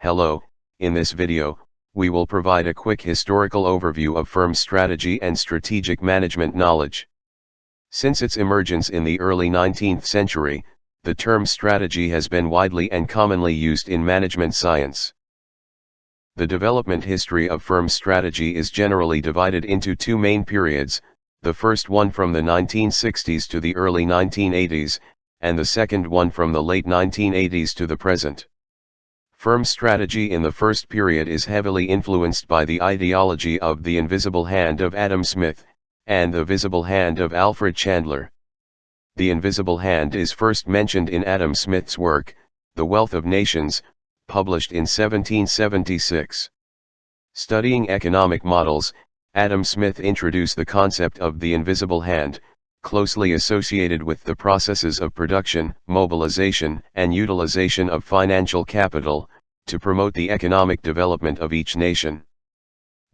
Hello, in this video, we will provide a quick historical overview of firm strategy and strategic management knowledge. Since its emergence in the early 19th century, the term strategy has been widely and commonly used in management science. The development history of firm strategy is generally divided into two main periods, the first one from the 1960s to the early 1980s, and the second one from the late 1980s to the present. Firm strategy in the first period is heavily influenced by the ideology of the invisible hand of Adam Smith, and the visible hand of Alfred Chandler. The invisible hand is first mentioned in Adam Smith's work, The Wealth of Nations, published in 1776. Studying economic models, Adam Smith introduced the concept of the invisible hand, closely associated with the processes of production, mobilization, and utilization of financial capital, to promote the economic development of each nation.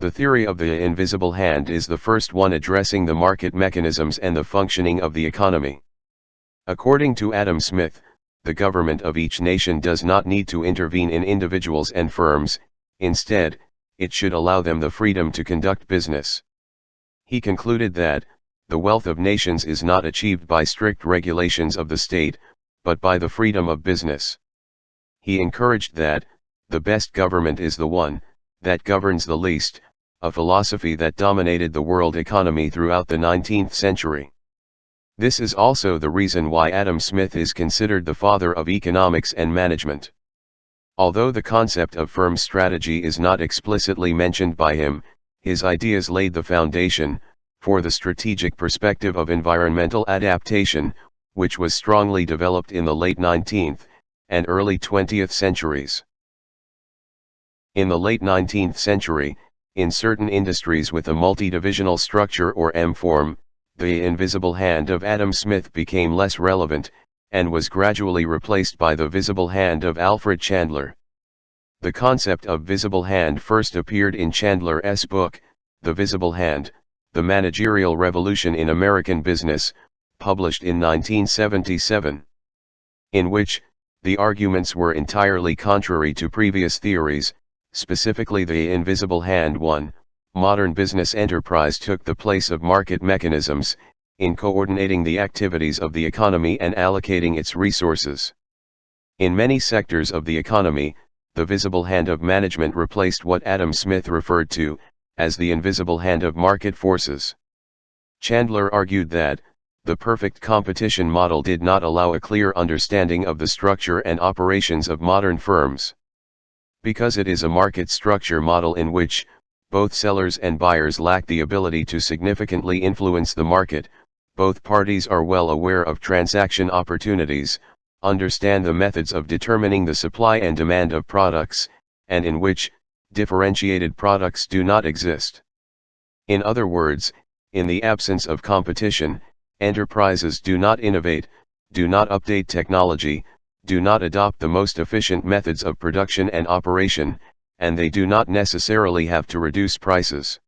The theory of the invisible hand is the first one addressing the market mechanisms and the functioning of the economy. According to Adam Smith, the government of each nation does not need to intervene in individuals and firms, instead, it should allow them the freedom to conduct business. He concluded that, the wealth of nations is not achieved by strict regulations of the state, but by the freedom of business. He encouraged that, the best government is the one that governs the least, a philosophy that dominated the world economy throughout the 19th century. This is also the reason why Adam Smith is considered the father of economics and management. Although the concept of firm strategy is not explicitly mentioned by him, his ideas laid the foundation for the strategic perspective of environmental adaptation, which was strongly developed in the late 19th and early 20th centuries. In the late 19th century, in certain industries with a multidivisional structure or M form, the invisible hand of Adam Smith became less relevant, and was gradually replaced by the visible hand of Alfred Chandler. The concept of visible hand first appeared in Chandler's book, The Visible Hand, The Managerial Revolution in American Business, published in 1977. In which, the arguments were entirely contrary to previous theories, specifically the invisible hand one, modern business enterprise took the place of market mechanisms, in coordinating the activities of the economy and allocating its resources. In many sectors of the economy, the visible hand of management replaced what Adam Smith referred to as the invisible hand of market forces. Chandler argued that, the perfect competition model did not allow a clear understanding of the structure and operations of modern firms. Because it is a market structure model in which, both sellers and buyers lack the ability to significantly influence the market, both parties are well aware of transaction opportunities, understand the methods of determining the supply and demand of products, and in which, differentiated products do not exist. In other words, in the absence of competition, enterprises do not innovate, do not update technology, do not adopt the most efficient methods of production and operation, and they do not necessarily have to reduce prices.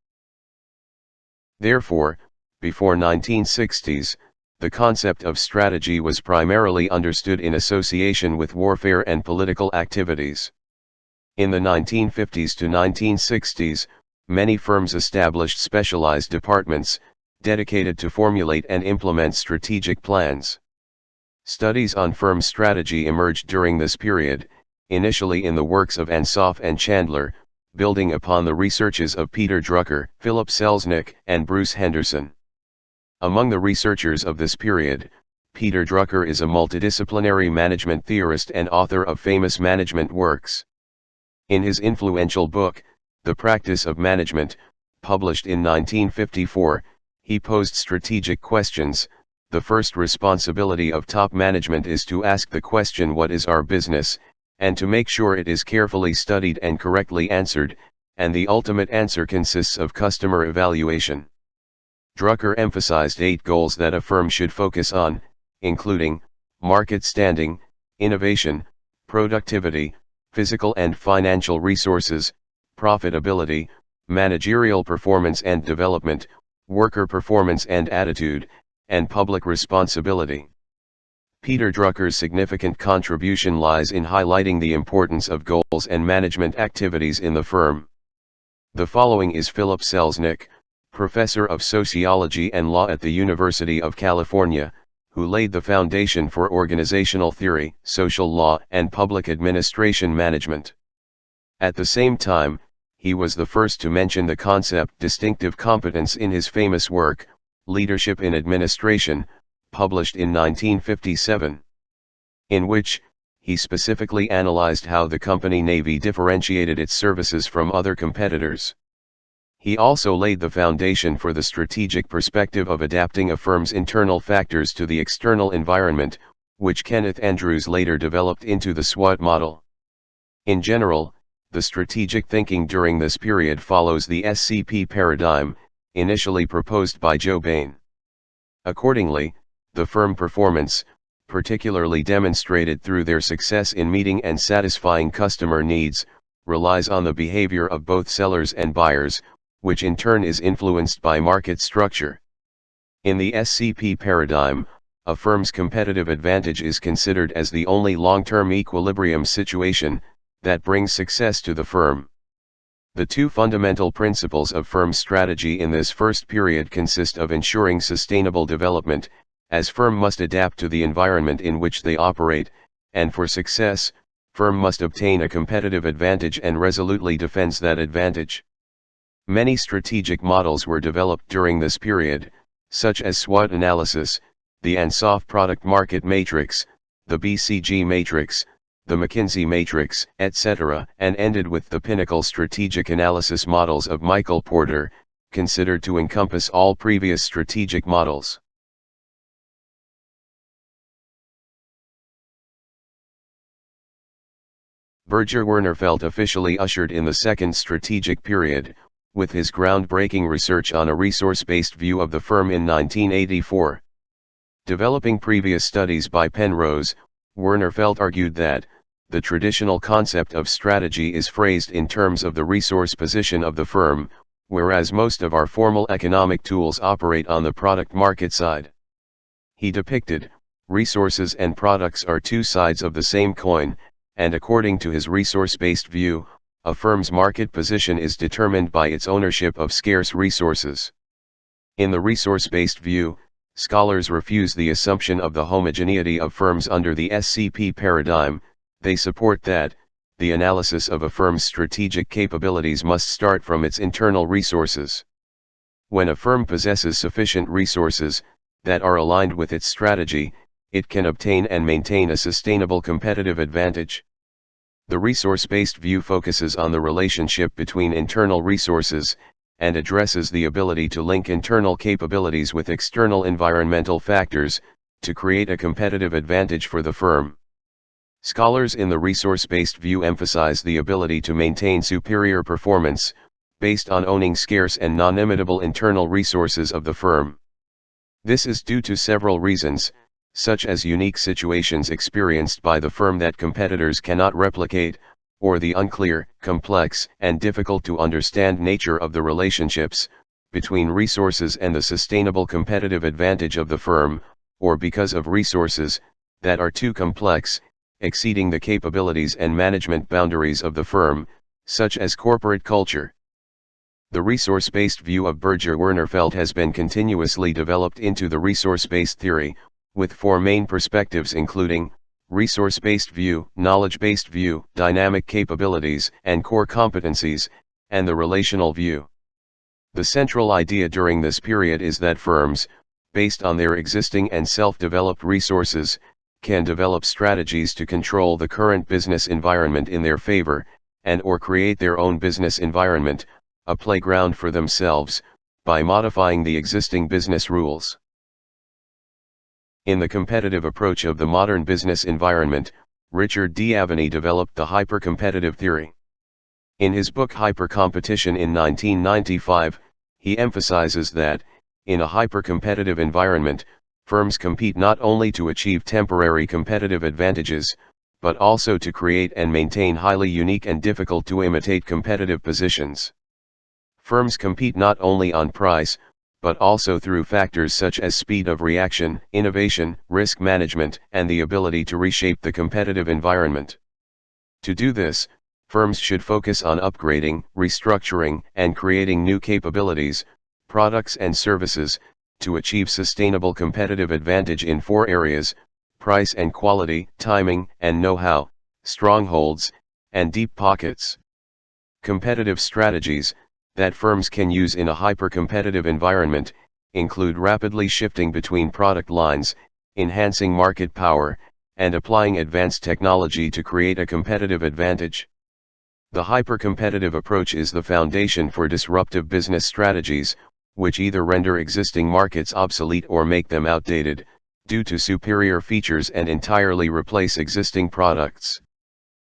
Therefore, before 1960s, the concept of strategy was primarily understood in association with warfare and political activities. In the 1950s to 1960s, many firms established specialized departments, dedicated to formulate and implement strategic plans. Studies on firm strategy emerged during this period, initially in the works of Ansoff and Chandler, building upon the researches of Peter Drucker, Philip Selznick, and Bruce Henderson. Among the researchers of this period, Peter Drucker is a multidisciplinary management theorist and author of famous management works. In his influential book, The Practice of Management, published in 1954, he posed strategic questions. The first responsibility of top management is to ask the question, what is our business, and to make sure it is carefully studied and correctly answered, and the ultimate answer consists of customer evaluation. Drucker emphasized 8 goals that a firm should focus on, including market standing, innovation, productivity, physical and financial resources, profitability, managerial performance and development, worker performance and attitude, and public responsibility. Peter Drucker's significant contribution lies in highlighting the importance of goals and management activities in the firm. The following is Philip Selznick, professor of sociology and law at the University of California, who laid the foundation for organizational theory, social law, and public administration management. At the same time, he was the first to mention the concept distinctive competence in his famous work, Leadership in Administration, published in 1957. In which, he specifically analyzed how the company Navy differentiated its services from other competitors. He also laid the foundation for the strategic perspective of adapting a firm's internal factors to the external environment, which Kenneth Andrews later developed into the SWOT model. In general, the strategic thinking during this period follows the SCP paradigm, initially proposed by Joe Bain. Accordingly, the firm performance, particularly demonstrated through their success in meeting and satisfying customer needs, relies on the behavior of both sellers and buyers, which in turn is influenced by market structure. In the SCP paradigm, a firm's competitive advantage is considered as the only long-term equilibrium situation that brings success to the firm. The two fundamental principles of firm strategy in this first period consist of ensuring sustainable development, as firm must adapt to the environment in which they operate, and for success, firm must obtain a competitive advantage and resolutely defends that advantage. Many strategic models were developed during this period, such as SWOT analysis, the Ansoff product market matrix, the BCG matrix, the McKinsey matrix, etc., and ended with the pinnacle strategic analysis models of Michael Porter, considered to encompass all previous strategic models. Birger Wernerfeld officially ushered in the second strategic period, with his groundbreaking research on a resource-based view of the firm in 1984. Developing previous studies by Penrose, Wernerfeld argued that the traditional concept of strategy is phrased in terms of the resource position of the firm, whereas most of our formal economic tools operate on the product market side. He depicted, resources and products are two sides of the same coin, and according to his resource-based view, a firm's market position is determined by its ownership of scarce resources. In the resource-based view, scholars refuse the assumption of the homogeneity of firms under the SCP paradigm. They support that the analysis of a firm's strategic capabilities must start from its internal resources. When a firm possesses sufficient resources that are aligned with its strategy, it can obtain and maintain a sustainable competitive advantage. The resource-based view focuses on the relationship between internal resources, and addresses the ability to link internal capabilities with external environmental factors, to create a competitive advantage for the firm. Scholars in the resource-based view emphasize the ability to maintain superior performance, based on owning scarce and non-imitable internal resources of the firm. This is due to several reasons, such as unique situations experienced by the firm that competitors cannot replicate, or the unclear, complex, and difficult to understand nature of the relationships between resources and the sustainable competitive advantage of the firm, or because of resources that are too complex, exceeding the capabilities and management boundaries of the firm, such as corporate culture. The resource-based view of Birger Wernerfeld has been continuously developed into the resource-based theory, with four main perspectives including resource-based view, knowledge-based view, dynamic capabilities and core competencies, and the relational view. The central idea during this period is that firms, based on their existing and self-developed resources, can develop strategies to control the current business environment in their favor, and or create their own business environment, a playground for themselves, by modifying the existing business rules. In the competitive approach of the modern business environment, Richard D. Aveney developed the hyper-competitive theory. In his book Hyper-Competition in 1995, he emphasizes that, in a hyper-competitive environment, firms compete not only to achieve temporary competitive advantages, but also to create and maintain highly unique and difficult to imitate competitive positions. Firms compete not only on price, but also through factors such as speed of reaction, innovation, risk management, and the ability to reshape the competitive environment. To do this, firms should focus on upgrading, restructuring, and creating new capabilities, products and services, to achieve sustainable competitive advantage in four areas: price and quality, timing and know-how, strongholds, and deep pockets. Competitive strategies that firms can use in a hyper-competitive environment include rapidly shifting between product lines, enhancing market power, and applying advanced technology to create a competitive advantage. The hyper-competitive approach is the foundation for disruptive business strategies, which either render existing markets obsolete or make them outdated, due to superior features, and entirely replace existing products.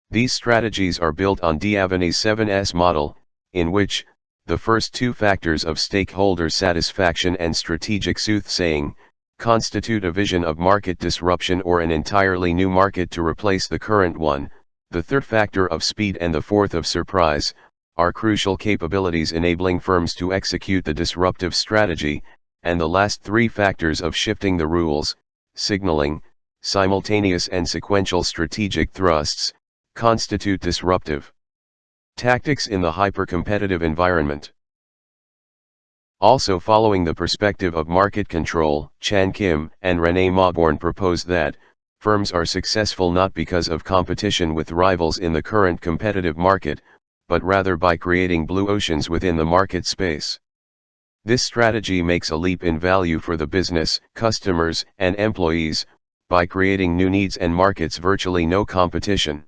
These strategies are built on D'Avany's 7S model, in which the first two factors of stakeholder satisfaction and strategic soothsaying constitute a vision of market disruption or an entirely new market to replace the current one. The third factor of speed and the fourth of surprise are crucial capabilities enabling firms to execute the disruptive strategy, and the last three factors of shifting the rules, signaling, simultaneous and sequential strategic thrusts, constitute disruptive tactics in the hyper-competitive environment. Also, following the perspective of market control, Chan Kim and Renee Mauborgne propose that firms are successful not because of competition with rivals in the current competitive market, but rather by creating blue oceans within the market space. This strategy makes a leap in value for the business, customers, and employees, by creating new needs and markets virtually no competition.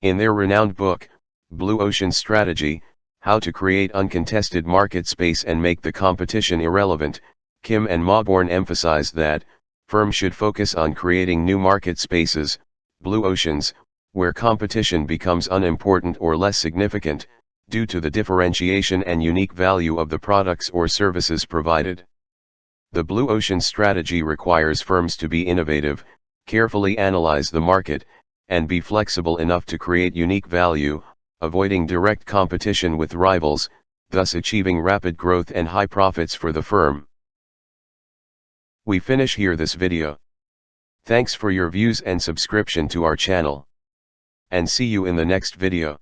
In their renowned book, Blue Ocean Strategy: How to Create Uncontested Market Space and Make the Competition Irrelevant, Kim and Mauborgne emphasize that firms should focus on creating new market spaces, blue oceans, where competition becomes unimportant or less significant, due to the differentiation and unique value of the products or services provided. The blue ocean strategy requires firms to be innovative, carefully analyze the market, and be flexible enough to create unique value, avoiding direct competition with rivals, thus achieving rapid growth and high profits for the firm. We finish here this video. Thanks for your views and subscription to our channel. And see you in the next video.